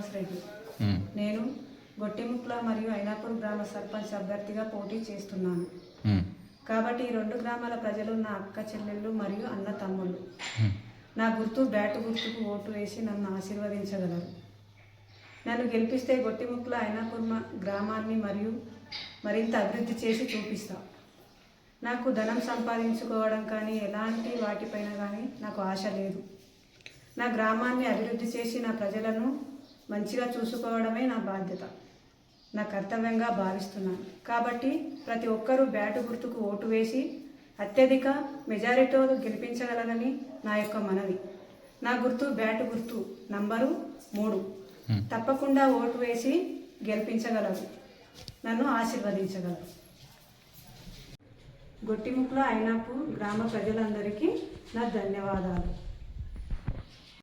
శ్రీనివాస్ రెడ్డి. నేను గొట్టిముక్ల మరియు ఐనాపూర్ గ్రామ సర్పంచ్ అభ్యర్థిగా పోటీ చేస్తున్నాను. కాబట్టి ఈ 2 గ్రామాల ప్రజలు నా అక్క చెల్లెళ్ళు మరియు అన్న తమ్ముళ్ళు. నా గుర్తు బ్యాటు గుర్తుకు ఓటు వేసి నన్ను ఆశీర్వదించగలరు. నన్ను గెలిపిస్తే గొట్టిముక్ల ఐనాపూర్ గ్రామాన్ని మరింత అభివృద్ధి చేసి చూపిస్తా. నాకు ధనం సంపాదించుకోవడం కానీ ఎలాంటి వాటిపైన కానీ నాకు ఆశ లేదు. నా గ్రామాన్ని అభివృద్ధి చేసి నా ప్రజలను మంచిగా చూసుకోవడమే నా బాధ్యత, నా కర్తవ్యంగా భావిస్తున్నాను. కాబట్టి ప్రతి ఒక్కరూ బ్యాటు గుర్తుకు ఓటు వేసి అత్యధిక మెజారిటీతో గెలిపించగలరని నా యొక్క మనవి. నా గుర్తు బ్యాటు గుర్తు నంబరు 3. తప్పకుండా ఓటు వేసి గెలిపించగలరు, నన్ను ఆశీర్వదించగలరు. గొట్టిముక్ల ఐనాపూర్ గ్రామ ప్రజలందరికీ నా ధన్యవాదాలు.